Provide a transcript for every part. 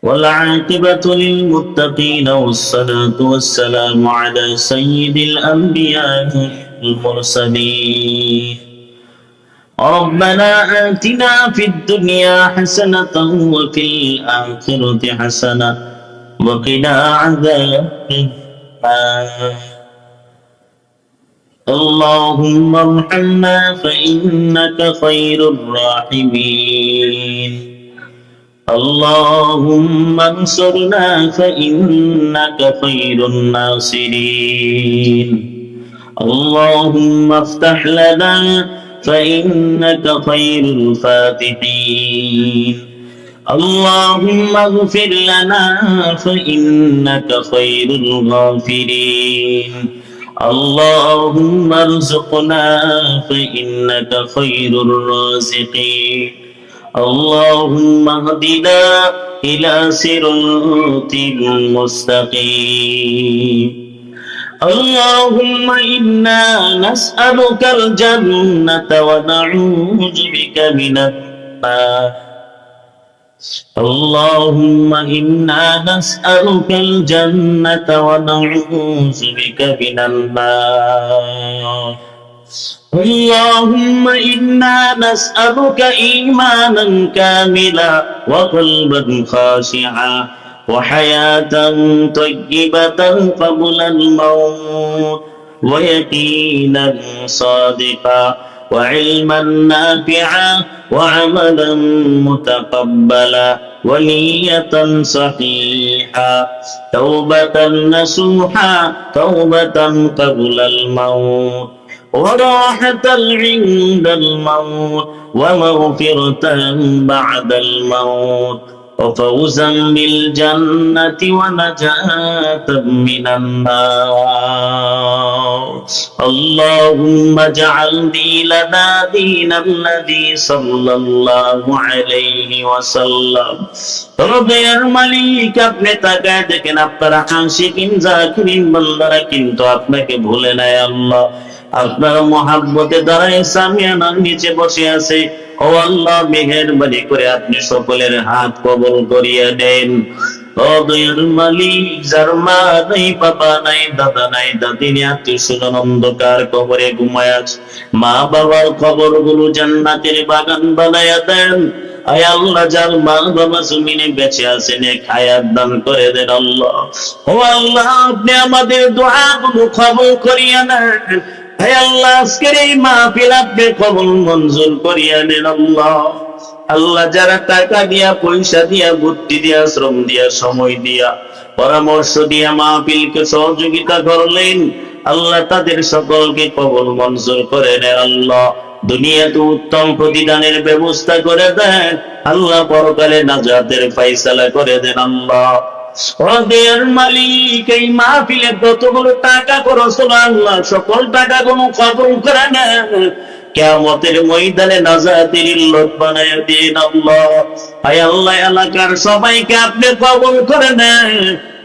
والعاقبة للمتقين والصلاة والسلام على سيد الأنبياء المرسلين. ربنا آتنا في الدنيا حسنة وفي الآخرة حسنة وقنا عذاب النار. اللهم ارحمنا فإنك خير الراحمين. اللهم انصرنا فإنك خير الناصرين. اللهم افتح لنا فإنك خير الفاتحين. اللهم اغفر لنا فإنك خير الغافرين. اللهم ارزقنا فإنك خير الرازقين. اللهم اهدنا إلى صراط مستقيم. اللهم إنا نسألك الجنة ونعوذ بك من النار. اللهم إنا نسألك الجنة ونعوذ بك من النار. اللهم إنا نسألك إيمانا كاملا وقلبا خاشعا وحياة طيبة قبل الموت ويقينا صادقا وعلما نافعا وعملا متقبلا ونية صحيحة توبة نصوحا توبة قبل الموت وراحة عند الموت ومغفرة بعد الموت وفوزا بالجنة ونجاة من النار. اللهم اجعل ديننا دين النبي صلى الله عليه وسلم. রবের মালিক, আপনি তাকায় দেখেন আপনারা আশিকিন জাকিরিন বান্দারা কিন্তু আপনাকে ভুলে নাই আল্লাহ। আপনার মহাব্বতে দাঁড়ায় সামিয়ানার নিচে বসে আছে। ও আল্লাহ, মেহেরবানি করে আপনি সকলের হাত কবুল করিয়া দেন। ও দয়ার মালিক, যার মা নাই, বাবা নাই, দাদা নাই, দাদি নেই, আত্মীয় স্বজন অন্ধকার কবরে ঘুমায় আছে, মা বাবার কবর গুলো জান্নাতের বাগান বানায়া দেন। আয় আল্লাহ, যার মা বাবা জমিনে বেঁচে আছেন হায়াত দান করে দেন আল্লাহ। ও আল্লাহ, আপনি আমাদের দোয়া গুলো কবুল করিয়া নেন। হে আল্লাহ, আজকের এই মাহফিল আপনি কবুল মঞ্জুর করিয়া নেন আল্লাহ। আল্লাহ, যারা টাকা দিয়া, পয়সা দিয়া, বুদ্ধি দিয়া, শ্রম দিয়া, সময় দিয়া, পরামর্শ দিয়া মাহফিলকে সহযোগিতা করলেন আল্লাহ, তাদের সকলকে কবুল মঞ্জুর করে নেন আল্লাহ। দুনিয়াতে উত্তম প্রতিদানের ব্যবস্থা করে দেন আল্লাহ, পরকালে নাজাতের ফায়সালা করে দেন আল্লাহ। ওদের মালিক, এই মাহফিলে যতগুলো টাকা খরচ হলো আল্লাহ, সকল টাকা কোনো কবুল করে নেন। কিয়ামতের ময়দানে নাজাতের ইল্লত বানায়া দিন আল্লাহ। আয় আল্লাহ, এলাকার সবাইকে আপনি কবুল করে নেন,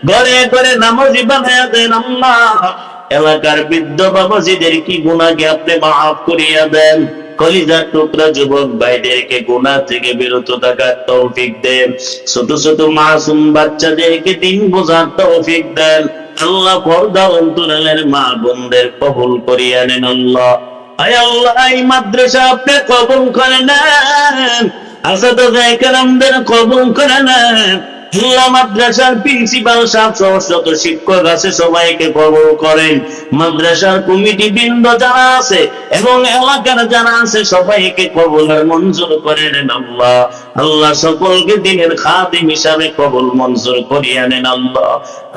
ঘরে ঘরে নামাজি বানায়া দেন আল্লাহ। এলাকার বৃদ্ধ বাবাজিদের কি গুনাহকে আপনি মাফ করিয়া দেন। কলিজার টুকরা যুবক ভাইদেরকে গুনাহ থেকে বিরত থাকার তৌফিক দেন। ছোট ছোট মাসুম বাচ্চাদেরকে দিন বোঝার তৌফিক দেন আল্লাহ। পর্দা অন্তরালের মা বোনদের কবুল করিয়া নেন আল্লাহ। আয় আল্লাহ, এই মাদ্রাসা আপনি কবুল করে নেন, আসাদায়ে কেরামদের কবুল করে নেন আল্লাহ। মাদ্রাসার প্রিন্সিপাল সাহেব সহ যত শিক্ষক আছে সবাইকে কবুল করেন। মাদ্রাসার কমিটি বৃন্দ যারা আছে এবং এলাকার যারা আছে সবাইকে কবুল আর মঞ্জুর করে নেন আল্লাহ। আল্লাহ, সকলকে দিনের খাদিম হিসাবে কবুল মঞ্জুর করিয়া নেন আল্লাহ।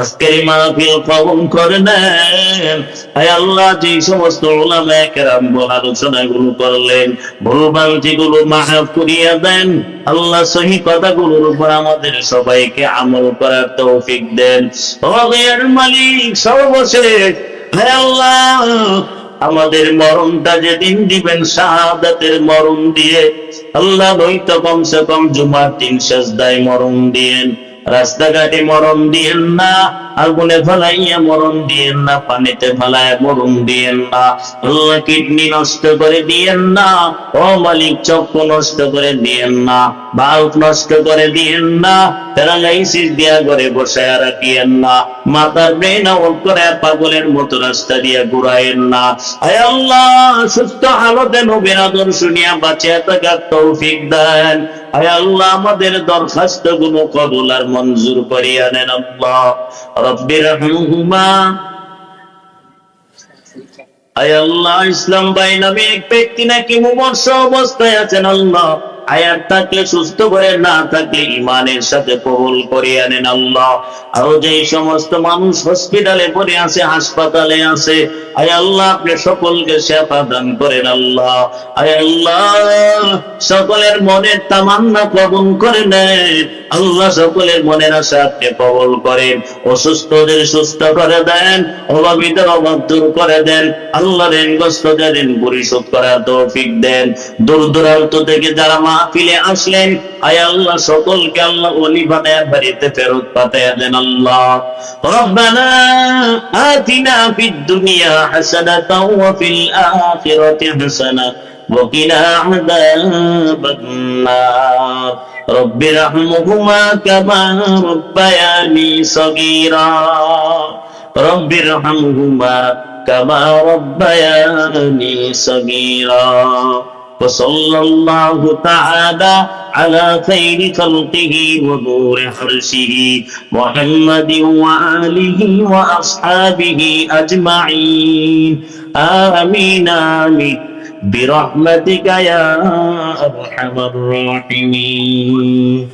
আজকের মাহফিল কবুল করে নেন। হে আল্লাহ, যে সমস্ত উলামায়ে কেরাম আলোচনাগুলো করলেন, ভুলভ্রান্তিগুলো মাফ করিয়া দেন আল্লাহ। সহি কথাগুলোর উপর আমাদের সবাইকে আমল করার তৌফিক দেন। ও দয়ার মালিক, সর্বশেষ হে আল্লাহ, আমাদের মরণটা যেদিন দিবেন শাহাদাতের মরণ দিয়ে আল্লাহ, নয়তো কমসে কম জুমার 3 সেজদায় মরণ দিয়েন, রাস্তাঘাটে মরণ দিয়েন না। আগুনে ফেলাইয়া মরণ দিয়েন না, পানিতে ফেলাইয়া মরণ দিয়েন না। আল্লাহ কিডনি নষ্ট করে দিয়েন না, ও মালিক চক্ষু নষ্ট করে দিয়েন না, বাল্ব নষ্ট করে দিয়েন না, প্যারালাইসিস দিয়া করে বসায় রাখিয়েন না, মাথার ব্রেন আউট করে পাগলের মতো রাস্তা দিয়ে ঘুরাইয়েন না। আয় আল্লাহ সুস্থ হালতে নবীর আদর্শ নিয়ে বাঁচিয়ে থাকার তৌফিক দেন। আয় আল্লাহ আমাদের দরখাস্ত গুলো কবুল আর মঞ্জুর করিয়া নেন আল্লাহ। রব্বির রহমহুমা। আয় আল্লাহ ইসলাম ভাই নামে এক ব্যক্তি নাকি মুমূর্ষ অবস্থায় আছেন আল্লাহ, আয়াত থাকলে সুস্থ করে, না থাকলে ইমানের সাথে কবুল করিয়া নেন আল্লাহ। আরো যে সমস্ত মানুষ হসপিটালে পড়ে আছে, হাসপাতালে আছে, আয় আল্লাহ আপনি সকলকে সেবা দান করেন আল্লাহ। আয় আল্লাহ সকলের মনের তামান্না কবুল করে নেন আল্লাহ, সকলের মনের আশা আপনি কবুল করেন। অসুস্থদের সুস্থ করে দেন, অভাবীদের অভাব দূর করে দেন আল্লাহ। ঋণগ্রস্তদের ঋণ পরিশোধ করার তৌফিক দেন। দূর দূরান্ত থেকে যারা মাহফিলে আসলেন, আয় আল্লাহ সকলকে আল্লাহ ওলি বানায় বাড়িতে ফেরত পাঠায় দেন আল্লাহ। রব্বানা আতিনা ফিদ দুনিয়া হাসানাতাও ওয়া ফিল আখিরাতি হাসানাহ ওয়া কিনা আযাবান নার। রব্বির রহমহুমা কামা রাব্বায়ানি সগীরা। রব্বির রহমহুমা কামা রাব্বায়ানি সগীরা। وصلى الله تعالى على خير خلقه ونور حرشه محمد وآله وأصحابه أجمعين آمين آمين برحمتك يا أرحم الراحمين.